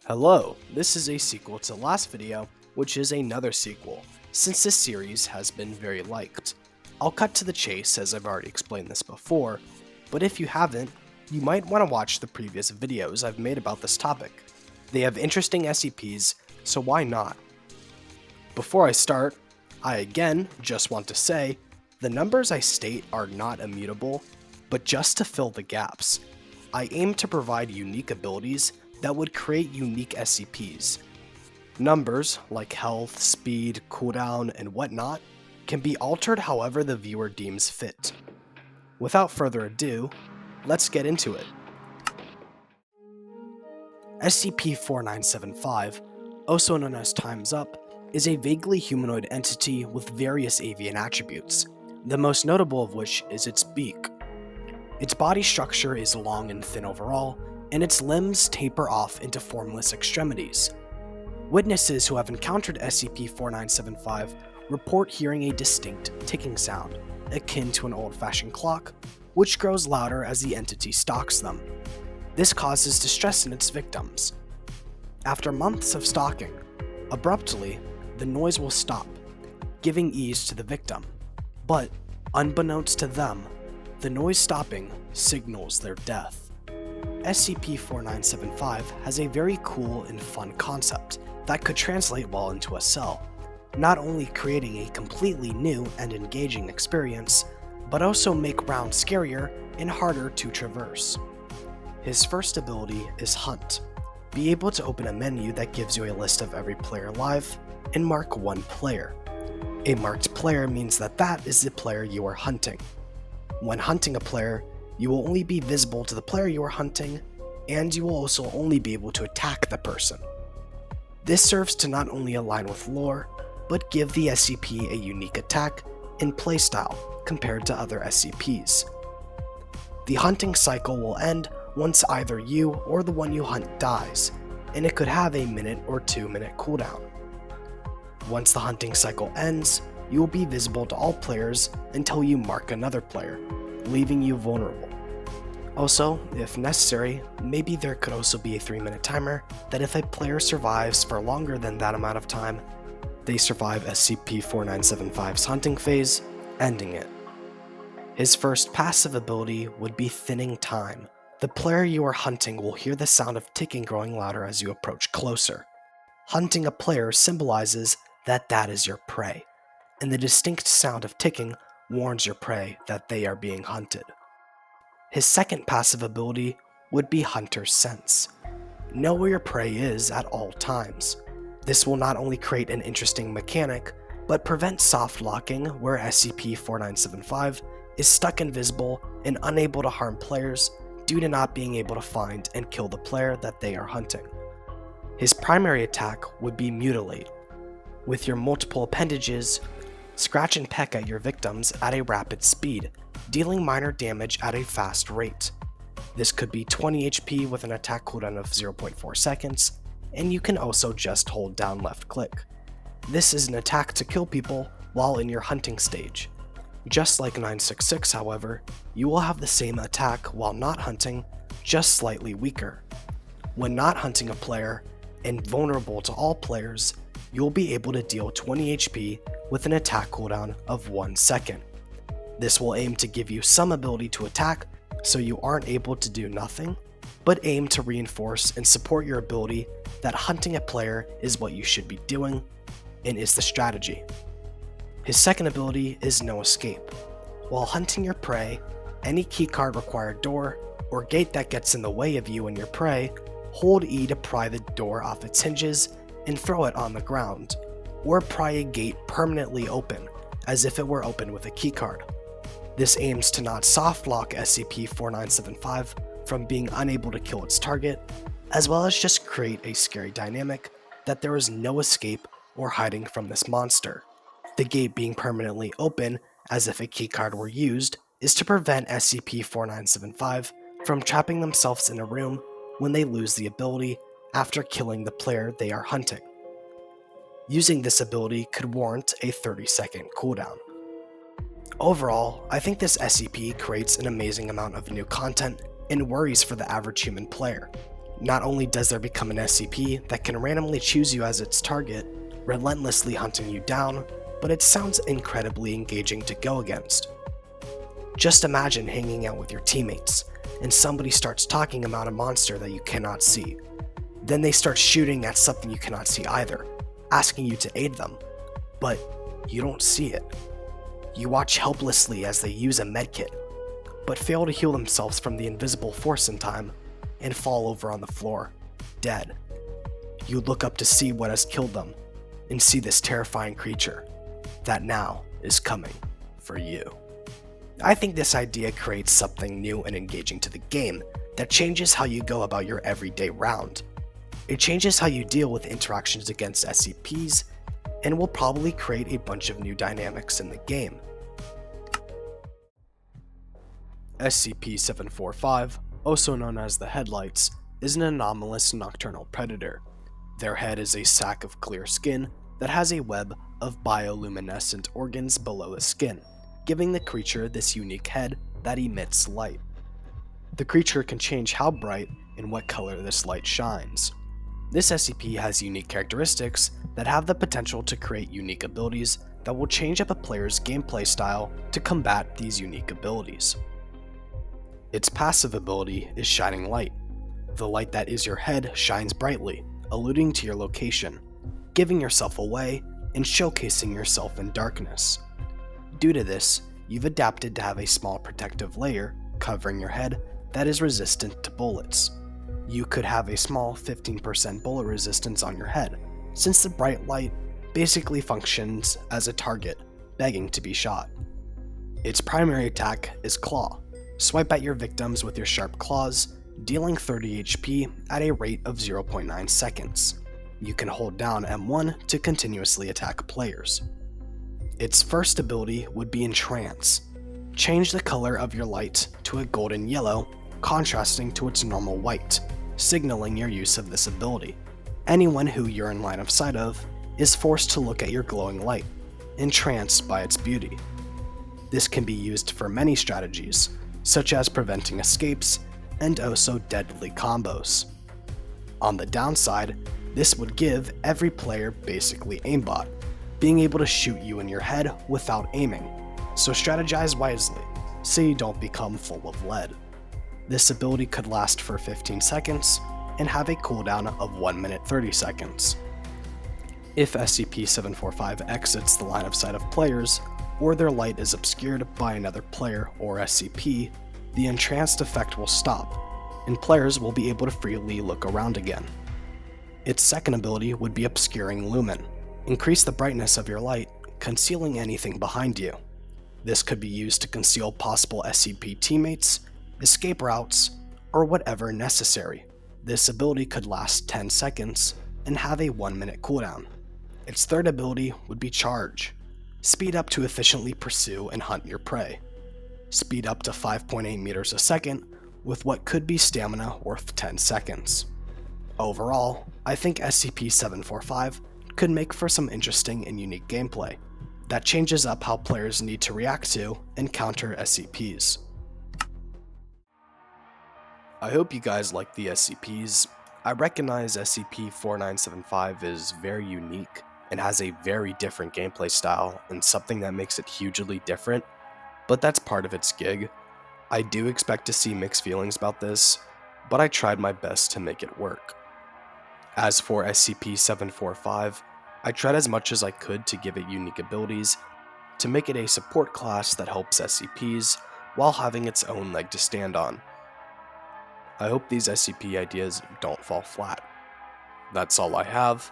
Hello, this is a sequel to the last video, which is another sequel, since this series has been very liked. I'll cut to the chase as I've already explained this before, but if you haven't, you might want to watch the previous videos I've made about this topic. They have interesting SCPs, so why not? Before I start, I again just want to say, the numbers I state are not immutable, but just to fill the gaps. I aim to provide unique abilities that would create unique SCPs. Numbers, like health, speed, cooldown, and whatnot, can be altered however the viewer deems fit. Without further ado, let's get into it. SCP-4975, also known as Times Up, is a vaguely humanoid entity with various avian attributes, the most notable of which is its beak. Its body structure is long and thin overall, and its limbs taper off into formless extremities. Witnesses who have encountered SCP-4975 report hearing a distinct ticking sound, akin to an old-fashioned clock, which grows louder as the entity stalks them. This causes distress in its victims. After months of stalking, abruptly, the noise will stop, giving ease to the victim. But, unbeknownst to them, the noise stopping signals their death. SCP-4975 has a very cool and fun concept that could translate well into a cell, not only creating a completely new and engaging experience, but also make rounds scarier and harder to traverse. His first ability is Hunt. Be able to open a menu that gives you a list of every player alive, and mark one player. A marked player means that is the player you are hunting. When hunting a player, you will only be visible to the player you are hunting, and you will also only be able to attack the person. This serves to not only align with lore, but give the SCP a unique attack and playstyle compared to other SCPs. The hunting cycle will end once either you or the one you hunt dies, and it could have a minute or 2-minute cooldown. Once the hunting cycle ends, you will be visible to all players until you mark another player, leaving you vulnerable. Also, if necessary, maybe there could also be a 3-minute timer that if a player survives for longer than that amount of time, they survive SCP-4975's hunting phase, ending it. His first passive ability would be Thinning Time. The player you are hunting will hear the sound of ticking growing louder as you approach closer. Hunting a player symbolizes that is your prey, and the distinct sound of ticking warns your prey that they are being hunted. His second passive ability would be Hunter's Sense. Know where your prey is at all times. This will not only create an interesting mechanic, but prevent soft locking where SCP-4975 is stuck invisible and unable to harm players due to not being able to find and kill the player that they are hunting. His primary attack would be Mutilate. With your multiple appendages, scratch and peck at your victims at a rapid speed, dealing minor damage at a fast rate. This could be 20 HP with an attack cooldown of 0.4 seconds, and you can also just hold down left click. This is an attack to kill people while in your hunting stage. Just like 966, however, you will have the same attack while not hunting, just slightly weaker. When not hunting a player, and vulnerable to all players, you'll be able to deal 20 HP with an attack cooldown of 1 second. This will aim to give you some ability to attack, so you aren't able to do nothing, but aim to reinforce and support your ability that hunting a player is what you should be doing, and is the strategy. His second ability is No Escape. While hunting your prey, any keycard required door, or gate that gets in the way of you and your prey, hold E to pry the door off its hinges and throw it on the ground, or pry a gate permanently open, as if it were open with a keycard. This aims to not softlock SCP-4975 from being unable to kill its target, as well as just create a scary dynamic that there is no escape or hiding from this monster. The gate being permanently open, as if a keycard were used, is to prevent SCP-4975 from trapping themselves in a room when they lose the ability after killing the player they are hunting. Using this ability could warrant a 30-second cooldown. Overall, I think this SCP creates an amazing amount of new content and worries for the average human player. Not only does there become an SCP that can randomly choose you as its target, relentlessly hunting you down, but it sounds incredibly engaging to go against. Just imagine hanging out with your teammates, and somebody starts talking about a monster that you cannot see. Then they start shooting at something you cannot see either, asking you to aid them, but you don't see it. You watch helplessly as they use a medkit, but fail to heal themselves from the invisible force in time, and fall over on the floor, dead. You look up to see what has killed them, and see this terrifying creature that now is coming for you. I think this idea creates something new and engaging to the game that changes how you go about your everyday round. It changes how you deal with interactions against SCPs, and will probably create a bunch of new dynamics in the game. SCP-745, also known as the Headlights, is an anomalous nocturnal predator. Their head is a sack of clear skin that has a web of bioluminescent organs below the skin, giving the creature this unique head that emits light. The creature can change how bright and what color this light shines. This SCP has unique characteristics that have the potential to create unique abilities that will change up a player's gameplay style to combat these unique abilities. Its passive ability is Shining Light. The light that is your head shines brightly, alluding to your location, giving yourself away and showcasing yourself in darkness. Due to this, you've adapted to have a small protective layer covering your head that is resistant to bullets. You could have a small 15% bullet resistance on your head, since the bright light basically functions as a target, begging to be shot. Its primary attack is Claw. Swipe at your victims with your sharp claws, dealing 30 HP at a rate of 0.9 seconds. You can hold down M1 to continuously attack players. Its first ability would be Entrance. Change the color of your light to a golden yellow, contrasting to its normal white, signaling your use of this ability. Anyone who you're in line of sight of is forced to look at your glowing light, entranced by its beauty. This can be used for many strategies, such as preventing escapes and also deadly combos. On the downside, this would give every player basically aimbot, being able to shoot you in your head without aiming, so strategize wisely so you don't become full of lead. This ability could last for 15 seconds and have a cooldown of 1 minute 30 seconds. If SCP-745 exits the line of sight of players, or their light is obscured by another player or SCP, the entranced effect will stop, and players will be able to freely look around again. Its second ability would be Obscuring Lumen. Increase the brightness of your light, concealing anything behind you. This could be used to conceal possible SCP teammates, escape routes, or whatever necessary. This ability could last 10 seconds and have a 1 minute cooldown. Its third ability would be Charge. Speed up to efficiently pursue and hunt your prey. Speed up to 5.8 meters a second with what could be stamina worth 10 seconds. Overall, I think SCP-745 could make for some interesting and unique gameplay that changes up how players need to react to and counter SCPs. I hope you guys like the SCPs. I recognize SCP-4975 is very unique and has a very different gameplay style and something that makes it hugely different, but that's part of its gig. I do expect to see mixed feelings about this, but I tried my best to make it work. As for SCP-745, I tried as much as I could to give it unique abilities, to make it a support class that helps SCPs while having its own leg to stand on. I hope these SCP ideas don't fall flat. That's all I have.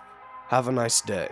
Have a nice day.